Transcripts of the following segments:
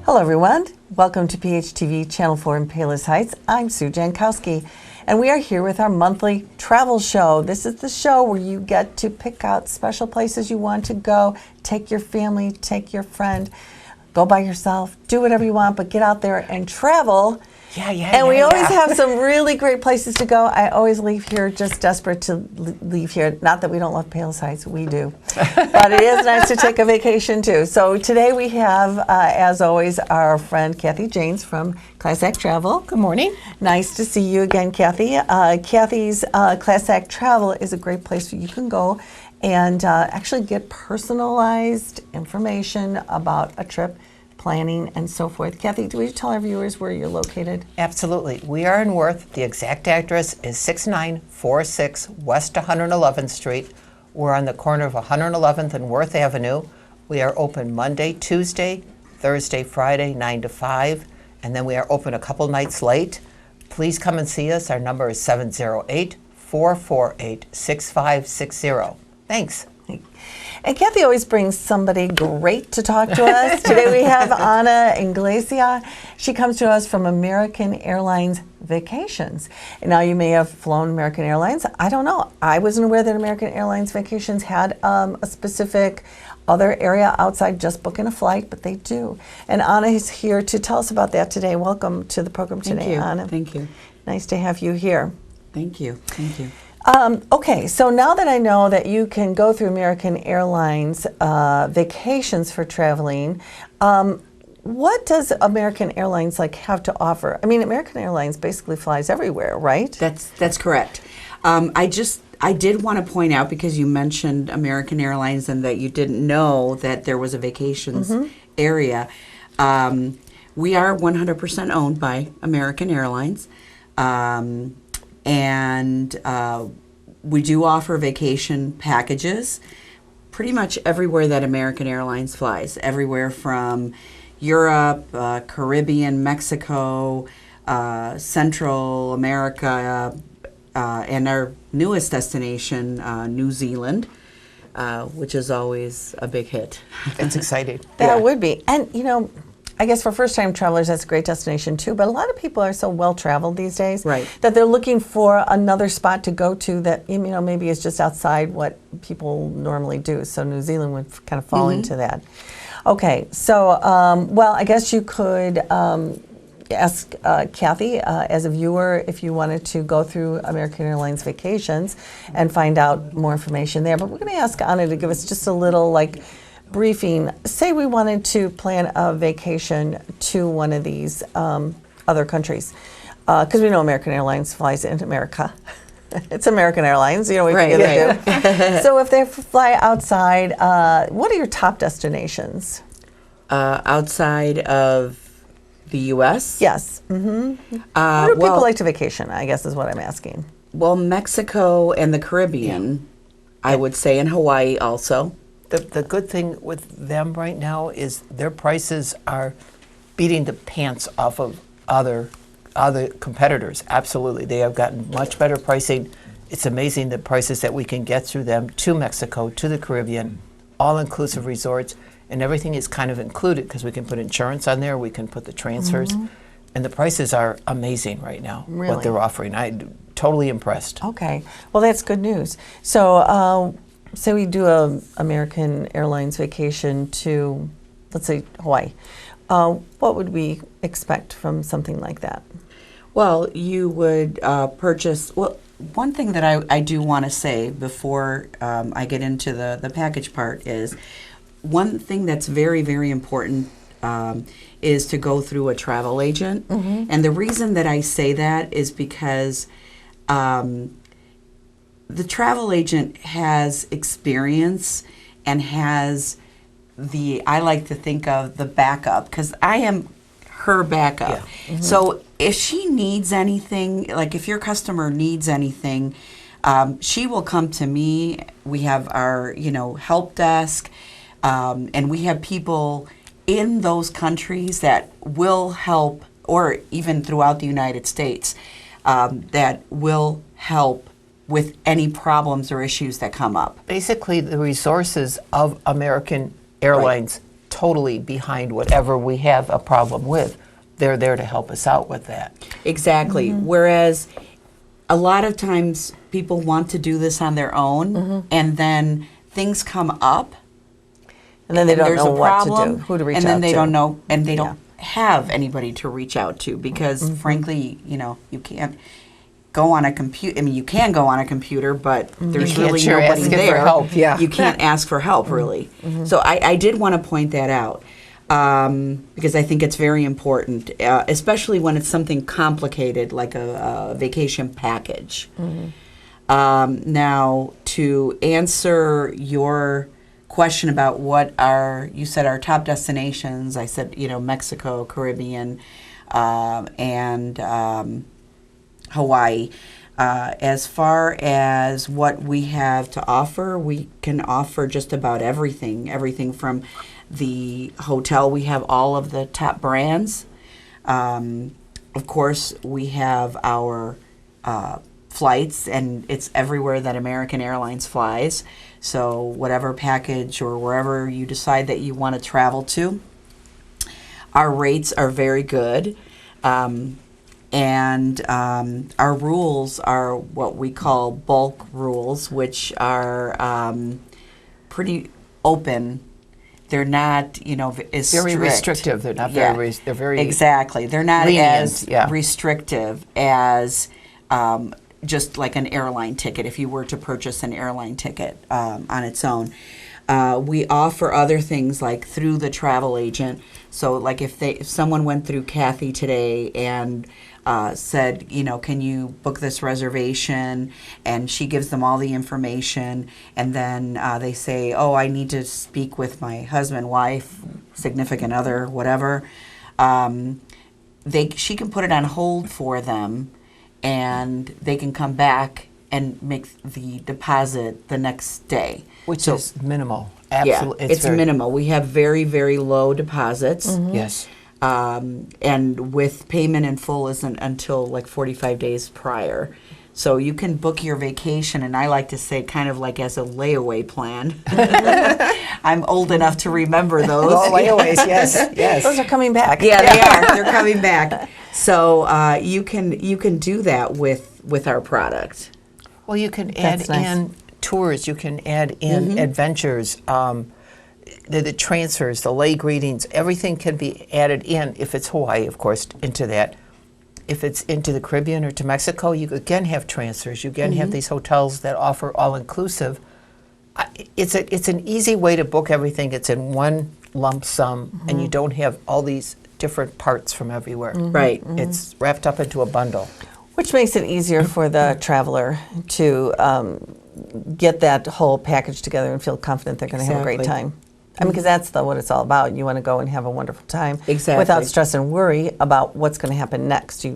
Hello, everyone. Welcome to PHTV Channel 4 in Palos Heights. I'm Sue Jankowski, and we are here with our monthly travel show. This is the show where you get to pick out special places you want to go, take your family, take your friend, go by yourself, do whatever you want, but get out there and travel. And we always have some really great places to go. I always leave here just desperate to leave here. Not that we don't love Palos Heights, we do. But it is nice to take a vacation too. So today we have, as always, our friend Kathy Janes from Class Act Travel. Good morning. Nice to see you again, Kathy. Kathy's Class Act Travel is a great place where you can go and actually get personalized information about a trip, planning, and so forth. Kathy, will you tell our viewers where you're located? Absolutely. We are in Worth. The exact address is 6946 West 111th Street. We're on the corner of 111th and Worth Avenue. We are open Monday, Tuesday, Thursday, Friday, 9 to 5, and then we are open a couple nights late. Please come and see us. Our number is 708-448-6560. Thanks. And Kathy always brings somebody great to talk to us. Today we have Ana Inglesia. She comes to us from American Airlines Vacations. And now you may have flown American Airlines. I don't know. I wasn't aware that American Airlines Vacations had a specific other area outside just booking a flight, but they do. And Ana is here to tell us about that today. Welcome to the program today, Ana. Thank you. Nice to have you here. Thank you. Thank you. Okay, so now that I know that you can go through American Airlines vacations for traveling, what does American Airlines have to offer? I mean, American Airlines basically flies everywhere, right? That's correct. I did want to point out, because you mentioned American Airlines and that you didn't know that there was a vacations area. We are 100% owned by American Airlines. And we do offer vacation packages pretty much everywhere that American Airlines flies, everywhere from Europe, Caribbean, Mexico, Central America, and our newest destination, New Zealand, which is always a big hit. It's exciting. That would be. And, I guess for first-time travelers, that's a great destination too. But a lot of people are so well-traveled these days that they're looking for another spot to go to that maybe is just outside what people normally do. So New Zealand would kind of fall into that. Okay, so well, I guess you could ask Kathy as a viewer if you wanted to go through American Airlines Vacations and find out more information there. But we're going to ask Ana to give us just a little briefing. Say we wanted to plan a vacation to one of these other countries, because we know American Airlines flies into America. It's American Airlines, we figure they do. So if they fly outside, what are your top destinations? Outside of the U.S.? Yes. Where do people like to vacation, I guess is what I'm asking. Well, Mexico and the Caribbean, I would say, and Hawaii also. The good thing with them right now is their prices are beating the pants off of other competitors. Absolutely. They have gotten much better pricing. It's amazing the prices that we can get through them to Mexico, to the Caribbean, all-inclusive resorts, and everything is kind of included because we can put insurance on there, we can put the transfers, and the prices are amazing right now, what they're offering. I'm totally impressed. Okay. Well, that's good news. So, say we do a American Airlines vacation to, let's say, Hawaii. What would we expect from something like that? Well, you would purchase. Well, one thing that I do want to say before I get into the package part is one thing that's very, very important is to go through a travel agent. And the reason that I say that is because the travel agent has experience and has I like to think of the backup, because I am her backup. So if she needs anything, if your customer needs anything, she will come to me. We have our, help desk, and we have people in those countries that will help, or even throughout the United States, that will help with any problems or issues that come up. Basically, the resources of American Airlines totally behind whatever we have a problem with. They're there to help us out with that. Exactly. Whereas a lot of times people want to do this on their own, and then things come up, And then they don't there's know a what problem, to do, who to reach out and to. then they don't know, and they don't have anybody to reach out to because, frankly, you can't go on a computer. I mean, you can go on a computer, but there's can't really sure nobody ask it for there. help, yeah. You can't ask for help, really. So I did want to point that out. Because I think it's very important, especially when it's something complicated like a vacation package. Now, to answer your question about you said our top destinations, I said, Mexico, Caribbean, and Hawaii. As far as what we have to offer, we can offer just about everything from the hotel. We have all of the top brands. Of course, we have our flights, and it's everywhere that American Airlines flies. So whatever package or wherever you decide that you want to travel to, our rates are very good. And our rules are what we call bulk rules, which are pretty open. They're not, as Very strict. restrictive. They're not very. They're very Exactly. They're not lenient, as yeah. restrictive as just like an airline ticket. If you were to purchase an airline ticket on its own, we offer other things like through the travel agent. So, like if someone went through Kathy today and said, can you book this reservation? And she gives them all the information. And then they say, oh, I need to speak with my husband, wife, significant other, whatever. She can put it on hold for them, and they can come back and make the deposit the next day. which So- is minimal. Yeah, Absolutely, it's very, minimal. We have very, very low deposits. Yes. And with payment in full isn't until like 45 days prior. So you can book your vacation, and I like to say kind of like as a layaway plan. I'm old enough to remember those. Oh, layaways, yes, yes. Those are coming back. Yeah, they are. They're coming back. So you can do that with our product. Well, you can add That's nice. in tours. You can add in adventures. The transfers, the lay greetings, everything can be added in. If it's Hawaii, of course, into that. If it's into the Caribbean or to Mexico, you again have transfers. You again have these hotels that offer all-inclusive. It's an easy way to book everything. It's in one lump sum, and you don't have all these different parts from everywhere. Right. It's wrapped up into a bundle. Which makes it easier for the traveler to get that whole package together and feel confident they're going to have a great Exactly. time. I mean, because that's what it's all about. You want to go and have a wonderful time Exactly. without stress and worry about what's going to happen next. You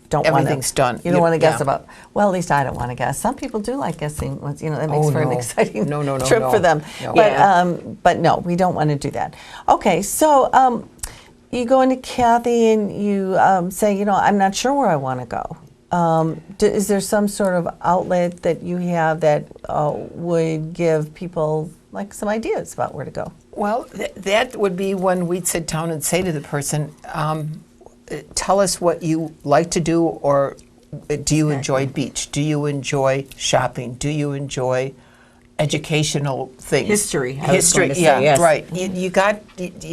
don't want to. Everything's done. You don't You- want to guess yeah. about. Well, at least I don't want to guess. Some people do like guessing. That makes Oh, for an no. exciting No, trip no. for them. No. But no, we don't want to do that. Okay, so you go into Kathy and you say, I'm not sure where I want to go. Is there some sort of outlet that you have that would give people like some ideas about where to go? Well, that would be when we'd sit down and say to the person, tell us what you like to do, or do you enjoy beach? Do you enjoy shopping? Do you enjoy educational things? History, I was History, going to say, yeah, yes. right. You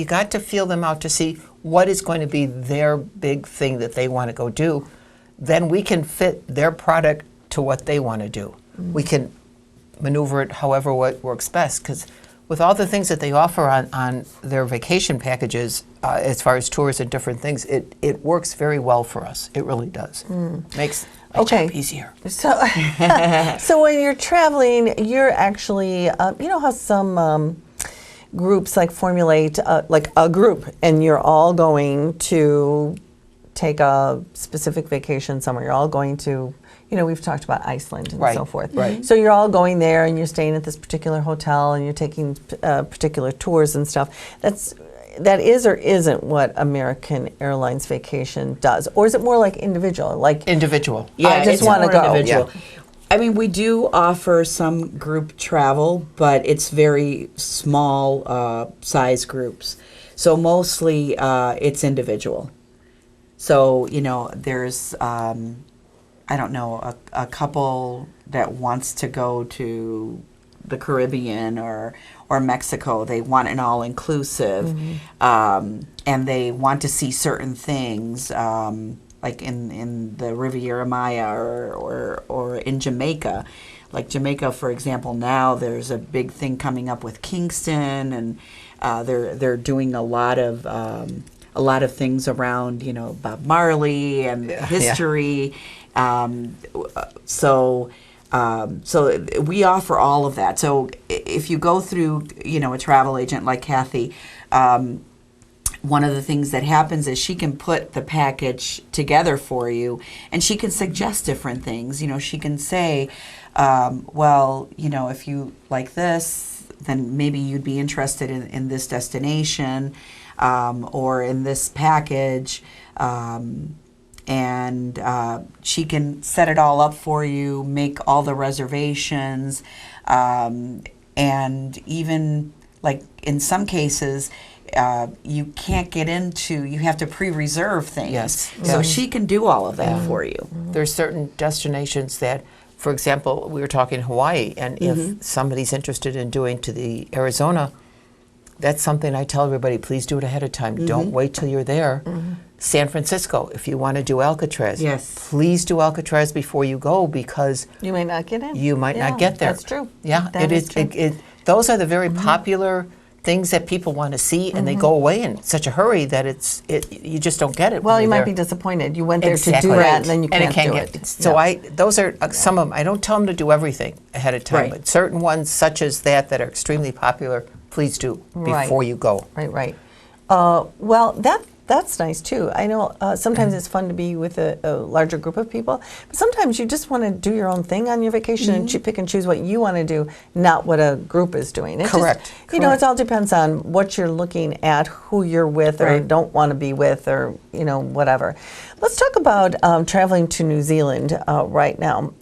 got to feel them out to see what is going to be their big thing that they want to go do. Then we can fit their product to what they want to do. We can maneuver it however what works best, because with all the things that they offer on their vacation packages, as far as tours and different things, it works very well for us. It really does. Makes my job easier. So, so when you're traveling, you're actually, you know how some groups like formulate like a group, and you're all going to take a specific vacation somewhere. You're all going to, we've talked about Iceland and Right, so forth. right. So you're all going there, and you're staying at this particular hotel, and you're taking particular tours and stuff. That is or isn't what American Airlines Vacation does, or is it more like individual? Like Individual. I just it's wanna more go. individual. Yeah. I mean, we do offer some group travel, but it's very small size groups. So mostly it's individual. So, you know, there's, I don't know, a couple that wants to go to the Caribbean or Mexico. They want an all-inclusive, and they want to see certain things, like in the Riviera Maya or in Jamaica. Like Jamaica, for example, now there's a big thing coming up with Kingston, and they're doing a lot of things around, you know, Bob Marley and history. So we offer all of that. So if you go through, you know, a travel agent like Kathy, one of the things that happens is she can put the package together for you, and she can suggest different things. You know, she can say, well, you know, if you like this, then maybe you'd be interested in this destination, or in this package. And she can set it all up for you, make all the reservations, and even, like, in some cases, you can't get into, you have to pre-reserve things. Yes. So she can do all of that for you. There's certain destinations that, for example, we were talking Hawaii, and if somebody's interested in doing to the Arizona, that's something I tell everybody, please do it ahead of time. Don't wait till you're there. San Francisco, if you want to do Alcatraz, please do Alcatraz before you go, because You may not get in. you might not get there. That's true. Yeah, That is true. Those are the very popular things that people want to see, and they go away in such a hurry that you just don't get it. Well, when you you're might there. be disappointed. You went there to Exactly. do that, Right. and then you And can't it can't do get it. So those are some of them. I don't tell them to do everything ahead of time, Right. but certain ones such as that are extremely popular, please do before you go. Right. Well, that's nice too. I know sometimes it's fun to be with a larger group of people, but sometimes you just want to do your own thing on your vacation and pick and choose what you want to do, not what a group is doing. It Correct. Just, you know, it all depends on what you're looking at, who you're with or don't want to be with, or, you know, whatever. Let's talk about traveling to New Zealand right now.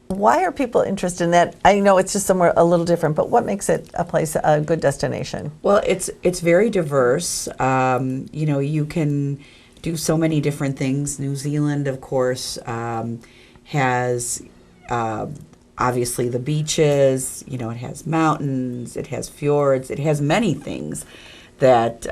Why are people interested in that? I know it's just somewhere a little different, but what makes it a good destination? Well, it's very diverse. You know, you can do so many different things. New Zealand, of course, has obviously the beaches. You know, it has mountains, it has fjords, it has many things that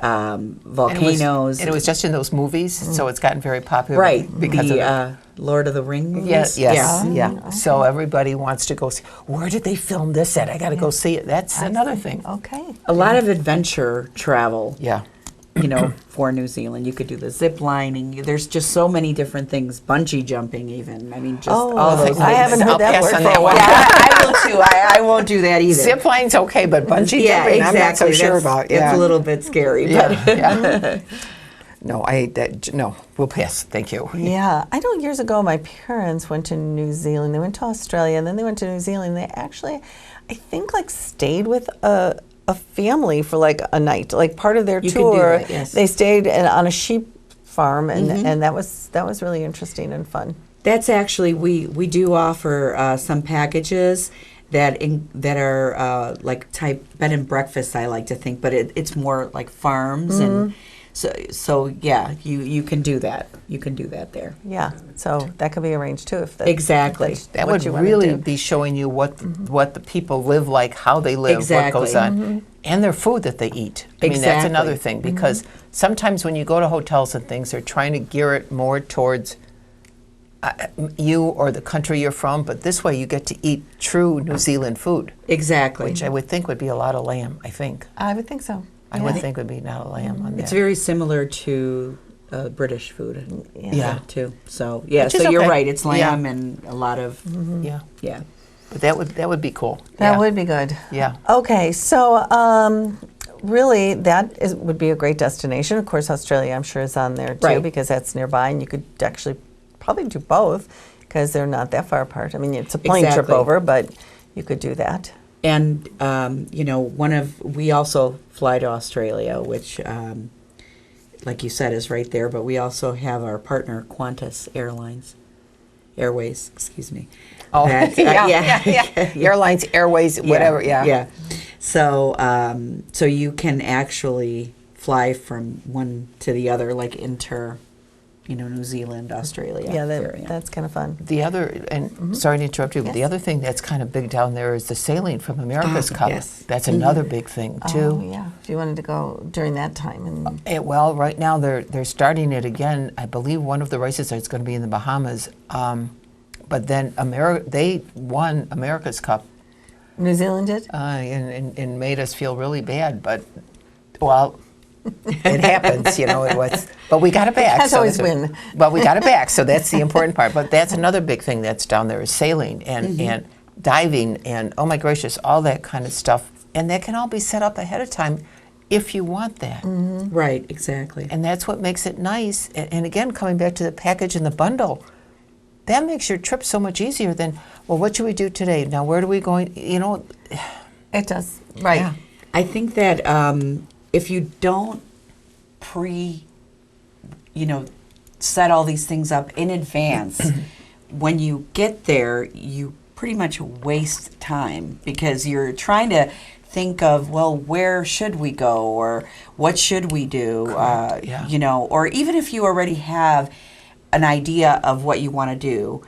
volcanoes. And it was just in those movies, so it's gotten very popular. Right, Because of the Lord of the Rings movies. Yes. Yeah. Yeah. So everybody wants to go see. Where did they film this at? I got to go see it. That's another thing. Okay. A lot of adventure travel. Yeah. You know, for New Zealand, you could do the zip lining. There's just so many different things. Bungee jumping, even. I mean, just all those things. I haven't heard I'll that pass word on for that a one. while. Yeah, I will too. I won't do that either. Zip line's okay, but bungee Yeah, jumping, I'm not so exactly. sure That's- about. It's a little bit scary. Yeah. But Yeah. No, we'll pass. Thank you. Yeah, I know years ago my parents went to New Zealand. They went to Australia, and then they went to New Zealand. They actually, I think, like stayed with a family for like a night, like part of their You could do tour. that, yes. They stayed on a sheep farm, and that was really interesting and fun. that's actually we do offer some packages that are like type bed and breakfast. I like to think, but it's more like farms and. So yeah, you can do that. You can do that there. Yeah, so that could be arranged too if that's Exactly. if that's That what would you wanna really do. be showing you what the people live like, how they live, Exactly. what goes on, and their food that they eat. I mean, that's Exactly. another thing, because sometimes when you go to hotels and things, they're trying to gear it more towards you or the country you're from, but this way you get to eat true New Zealand food, Exactly. which I would think would be a lot of lamb, I think. I would think so. I would think would be a lot of lamb on It's that. very similar to British food. Yeah. Too. So yeah. Which is So you're okay. right. It's lamb Yeah. and a lot of Yeah. yeah. But that would be cool. That Yeah. would be good. Yeah. Okay, so really would be a great destination. Of course, Australia, I'm sure, is on there too, Right. because that's nearby, and you could actually probably do both because they're not that far apart. I mean, it's a plane trip Exactly. over, but you could do that. And you know, we also fly to Australia, which, like you said, is right there. But we also have our partner Qantas Airways. Excuse me. Oh, That, yeah. Airlines, airways, whatever. Yeah. Yeah. So, so you can actually fly from one to the other, like New Zealand, Australia. Yeah, area. that's kind of fun. The other, and sorry to interrupt you, but the Yes. other thing that's kind of big down there is the sailing from America's Cup. Yes. That's another big thing Oh, too. yeah. If you wanted to go during that time. And Well, right now they're starting it again. I believe one of the races is going to be in the Bahamas. But then they won America's Cup New Zealand did? and made us feel really bad. But well, it happens, It was, but we got it back. Can't always win. But we got it back, so that's the important part. But that's another big thing that's down there is sailing and diving and oh my gracious, all that kind of stuff. And that can all be set up ahead of time if you want that. Right, exactly. And that's what makes it nice. And again, coming back to the package and the bundle, that makes your trip so much easier than, well, what should we do today? Now, where are we going? It does. Right. Yeah. I think that if you don't set all these things up in advance, when you get there, you pretty much waste time because you're trying to think of, well, where should we go or what should we do? Yeah. Or even if you already have an idea of what you want to do,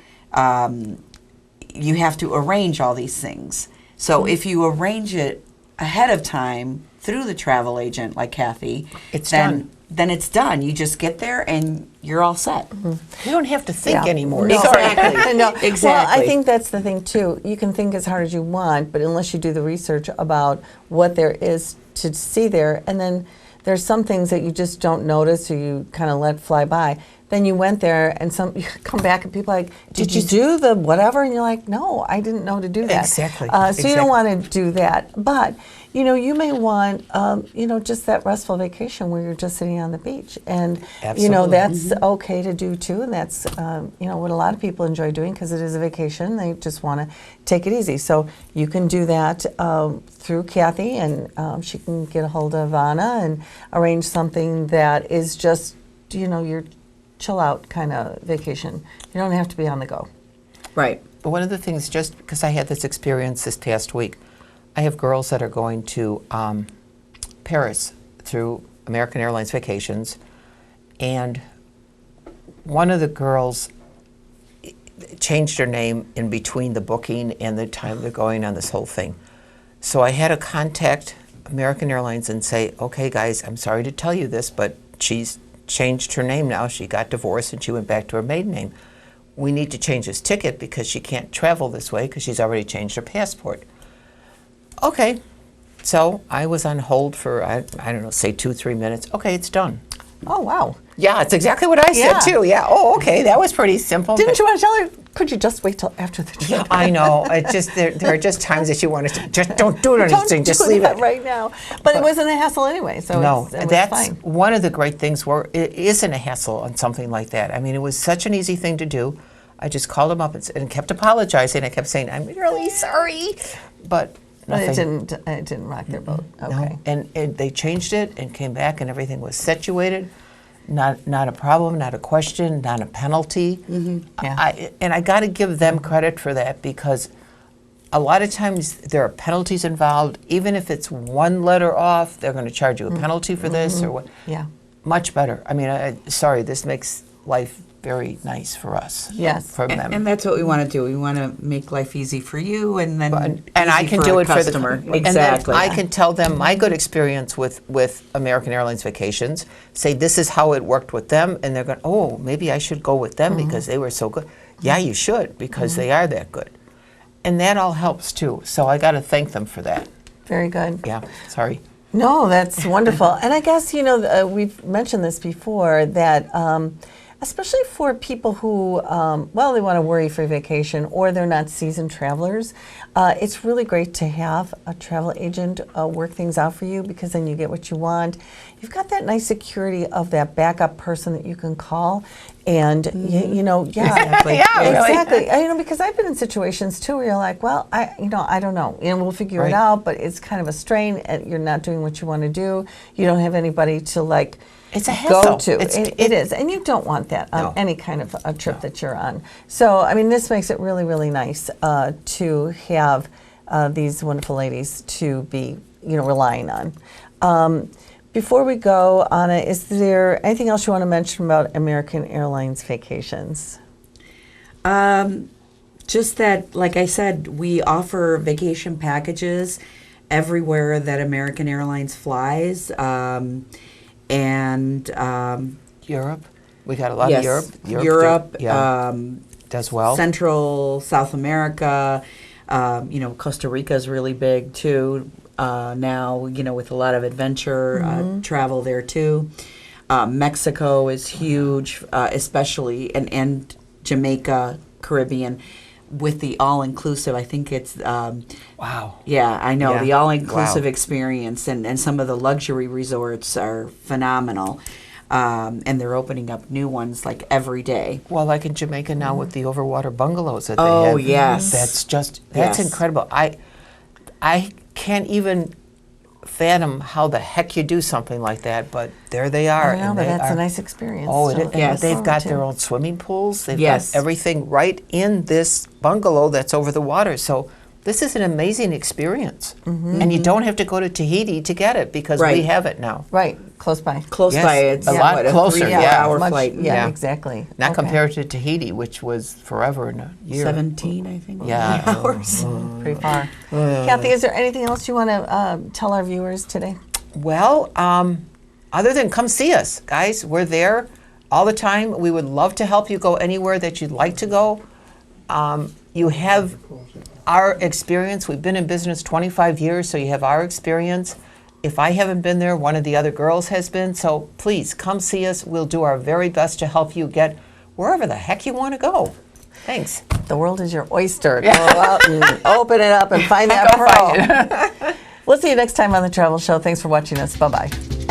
you have to arrange all these things. So if you arrange it ahead of time through the travel agent like Kathy, then it's done. You just get there and you're all set. You don't have to think Yeah. anymore. No, Sorry. Exactly. No. Exactly. Well, I think that's the thing too. You can think as hard as you want, but unless you do the research about what there is to see there, and then there's some things that you just don't notice or you kind of let fly by. Then you went there and you come back and people are like, did you do the whatever? And you're like, no, I didn't know to do that. Exactly. So you don't want to do that. But, you may want, just that restful vacation where you're just sitting on the beach. And, Absolutely. that's okay to do too. And that's, what a lot of people enjoy doing because it is a vacation. They just want to take it easy. So you can do that through Kathy and she can get a hold of Anna and arrange something that is just, your chill out kind of vacation. You don't have to be on the go. Right. But one of the things, just because I had this experience this past week, I have girls that are going to Paris through American Airlines Vacations, and one of the girls changed her name in between the booking and the time they're going on this whole thing. So I had to contact American Airlines and say, okay guys, I'm sorry to tell you this, but she's changed her name now. She got divorced and she went back to her maiden name. We need to change this ticket because she can't travel this way because she's already changed her passport. Okay, so I was on hold for, I don't know, say 2-3 minutes. Okay, it's done. Oh, wow. Yeah, it's exactly what I Yeah. said too. Yeah, oh, okay, that was pretty simple. Didn't but- you want to tell her? Could you just wait till after the trip? Yeah, I know. It just there are just times that you want to just don't do Don't anything, just do leave that it. right now. But it wasn't a hassle anyway, so No, it was that's fine. one of the great things where it isn't a hassle on something like that. I mean, it was such an easy thing to do. I just called them up and kept apologizing. I kept saying, "I'm really sorry," but But nothing. it didn't rock their boat. Okay. No, and they changed it and came back, and everything was situated. Not a problem, not a question, not a penalty. Yeah. I got to give them credit for that because a lot of times there are penalties involved. Even if it's one letter off, they're going to charge you a penalty for this or what. Yeah. Much better. I mean, sorry, this makes life very nice for us. Yes. For them. And that's what we want to do. We want to make life easy for you, and then And I easy can for do our it customer. for the Exactly. And then I can tell them my good experience with American Airlines Vacations. Say this is how it worked with them, and they're going, oh, maybe I should go with them because they were so good. Yeah, you should because they are that good, and that all helps too. So I got to thank them for that. Very good. Yeah, sorry. No, that's wonderful. And I guess, we've mentioned this before that especially for people who, they want to worry for vacation or they're not seasoned travelers, it's really great to have a travel agent work things out for you because then you get what you want. You've got that nice security of that backup person that you can call. And, Exactly. Yeah, really. exactly. Because I've been in situations too where you're like, well, I don't know. We'll figure it Right. out, but it's kind of a strain. And you're not doing what you want to do. You don't have anybody to It's a go hassle. to. It is. And you don't want that on No. any kind of a trip that you're on. So, this makes it really, really nice to have these wonderful ladies to be, relying on. Before we go, Anna, is there anything else you want to mention about American Airlines vacations? Just that, like I said, we offer vacation packages everywhere that American Airlines flies, and Europe. We got a lot yes, of Europe. Europe, does well. Central, South America. Costa Rica is really big too now. With a lot of adventure travel there too. Mexico is huge, especially and Jamaica, Caribbean. With the all-inclusive, I think it's Wow. Yeah, I know. Yeah. The all-inclusive Wow. experience and some of the luxury resorts are phenomenal. And they're opening up new ones like every day. Well, like in Jamaica now with the overwater bungalows that Oh, they have. yes. That's Yes. incredible. I can't even fathom how the heck you do something like that, but there they are. I know, and but they that's are, a nice experience. Oh, it to is. look And Yes. they've forward got to. their own swimming pools. They've Yes. got everything right in this bungalow that's over the water. So this is an amazing experience. And you don't have to go to Tahiti to get it because we Right. have it now. Right, close by. Close Yes, by, it's a lot what, closer, 3-4 yeah. hour Much- flight. Yeah, Yeah. exactly. Not Okay. compared to Tahiti, which was forever in a year. 17, I think. Yeah. hours. Pretty far. Kathy, is there anything else you want to tell our viewers today? Well, other than come see us, guys, we're there all the time. We would love to help you go anywhere that you'd like to go. You have our experience. We've been in business 25 years, so you have our experience. If I haven't been there, one of the other girls has been. So please come see us. We'll do our very best to help you get wherever the heck you want to go. Thanks. The world is your oyster. Go out and open it up and find that Go pearl. find it. We'll see you next time on The Travel Show. Thanks for watching us. Bye-bye.